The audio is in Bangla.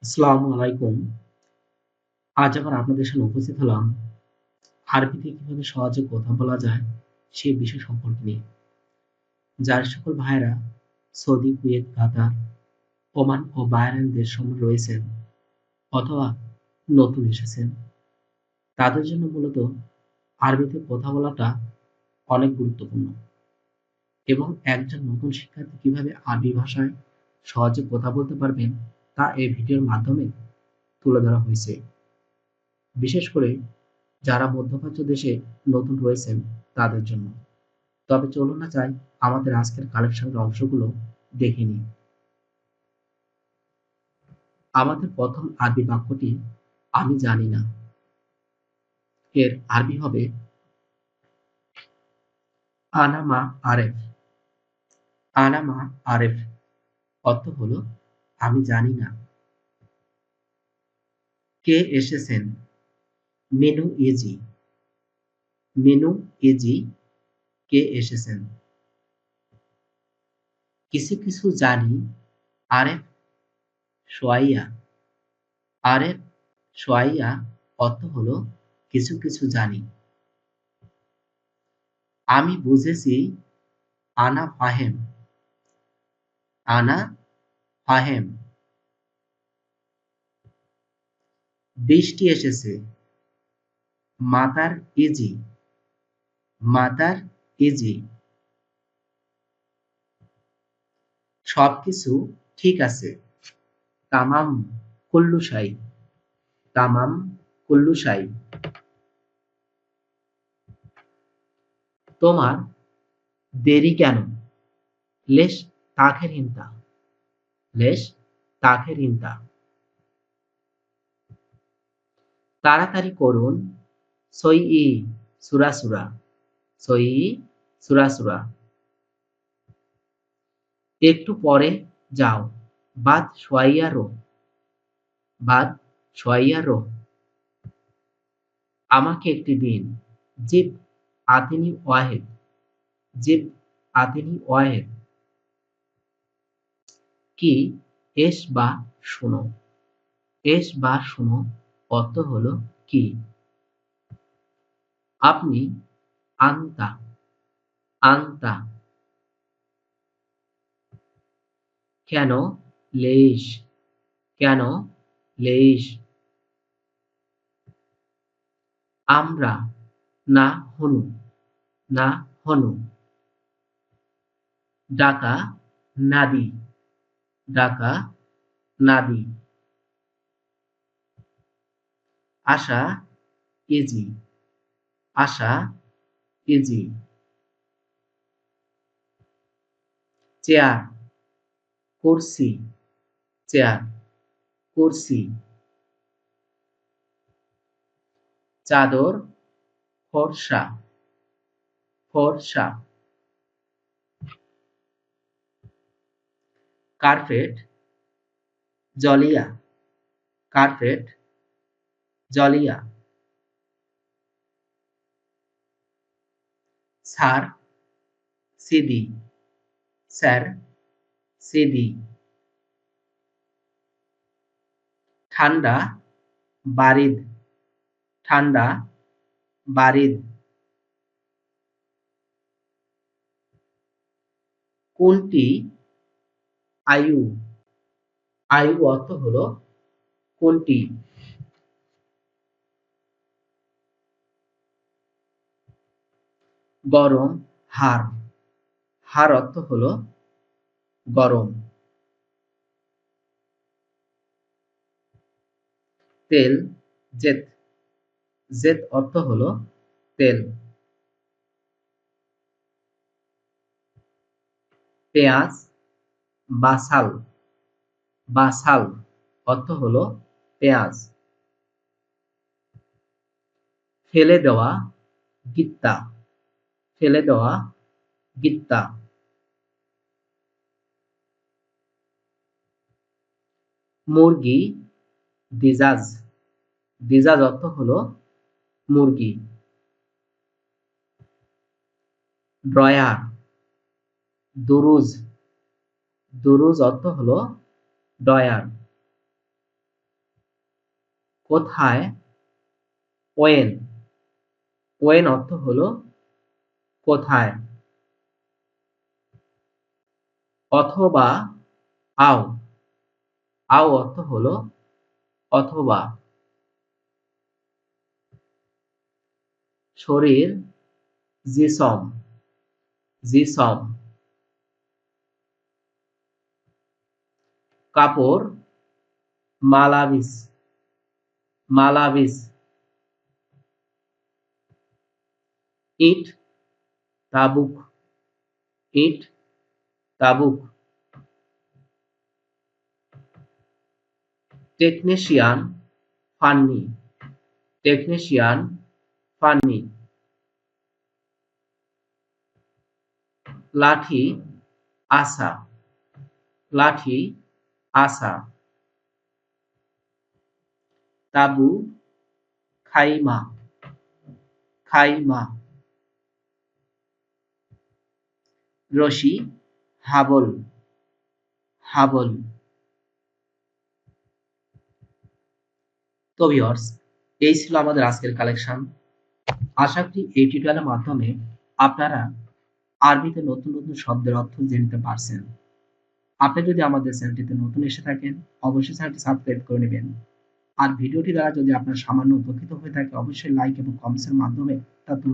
আসসালামু আলাইকুম। আজ আবার আপনাদের সামনে উপস্থিত হলাম আরবিতে কিভাবে সহজে কথা বলা যায় সে বিষয় সম্পর্কে নিয়ে। যার সকল ভাইয়েরা সৌদি, কুয়েত, কাতার, ওমান ও বাহরাইন দেশসমূহে রয়েছেন অথবা নতুন এসেছেন, তাদের জন্য মূলত আরবিতে কথা বলাটা অনেক গুরুত্বপূর্ণ এবং একজন নতুন শিক্ষার্থী কিভাবে আরবি ভাষায় সহজে কথা বলতে পারবেন তা এই ভিডিওর মাধ্যমে তুলে ধরা হয়েছে। বিশেষ করে যারা মধ্যপ্রাচ্য দেশে নতুন রয়েছেন তাদের জন্য। তবে চলুন না যাই আমাদের আজকের কালেকশনের অংশগুলো দেখে নিই। আমাদের প্রথম আরবি বাক্যটি আমি জানি না। এর আরবি হবে আনা মা আরেফ। আনা মা আরেফ অর্থ হলো আমি জানি না। কে এসেছেন? Menu easy. মেনু ইজি কে এসেছেন? কিছু কিছু জানি। আরেফ সোয়াইয়া। আরেফ সোয়াইয়া অর্থ হলো কিছু কিছু জানি। আমি বুঝেছি। আনা ফাহেম। আনা ফাহেম। বৃষ্টি এসেছে। মাতার ইজি। মাতার ইজি। সবকিছু ঠিক আছে। তামাম কুল্লু শাই। তামাম কুল্লু শাই। তোমার দেরি কেন? লেশ তাখের হিন্তা। লেশ তাখের হিন্তা। তাড়াতাড়ি করুন। সই ই সুরা সুরা। সই ই সুরা সুরা। একটু পরে যাও। বাদ সোয়াইয়া রো। বাদ সোয়াইয়া রো। আমাকে একটি দিন। জিব আতিনি ওয়াহেদ। জিব আতিনি ওয়াহেদ। কি এস বা শোনো। এস বা শোনো অর্থ হলো কি। আপনি আন্তা। আন্তা। কেন? লেশ। কেন? লেশ। আমরা না হনু। না হনু। ডাকা নাদি। ডাকা নাদি। আশা ইজি। আশা ইজি। চেয়ার কুরসি। চেয়ার কুরসি। চাদর ফর্সা। ফর্সা। কার্পেট জলিয়া। কার্পেট জলিয়া। স্যার সিদি। স্যার সিদি। ঠান্ডা বারিদ। ঠান্ডা বারিদ। কোনটি? আয়ু। আয়ু অর্থ হলো কোনটি। গরম হাড়। হাড় অর্থ হলো গরম। তেল জেত। জেত অর্থ হলো তেল। পেঁয়াজ বাসাল। বাসাল অর্থ হলো পেঁয়াজ। ফেলে দেওয়া গিত্তা। ফেলে দেওয়া গিত্তা। মুরগি দিজাজ। দিজাজ অর্থ হলো মুরগি। ড্রয়ার দুরুজ। দুরুজ অর্থ হলো ড্রয়ার। কোথায়, ওয়েন। ওয়েন অর্থ হলো কোথায়। অথবা, আও। আও অর্থ হলো অথবা। শরীর, জিসম। জিসম। কাপড়, মালাবিস। মালাবিস। ইট, তাবুক। ইট, তাবুক। টেকনিশিয়ান, ফান্নি। টেকনিশিয়ান, ফান্নি। লাঠি, আসা। লাঠি, আসা। তাবু, খাইমা। খাইমা। রশি, হাবল। হাবল। তো ভিউয়ার্স, এই ছিল আমাদের আজকের কালেকশন। আশা করি এই টিউটোরিয়ালের মাধ্যমে আপনারা আরবিতে নতুন নতুন শব্দের অর্থ জেনে পারছেন। আপনি যদি আমাদের চ্যানেলটিতে নতুন এসে থাকেন, অবশ্যই চ্যানেলটি সাবস্ক্রাইব করে নেবেন। আর ভিডিওটি দ্বারা যদি আপনার সামান্য উপকৃত হয়ে থাকে, অবশ্যই লাইক এবং কমেন্টসের মাধ্যমে তা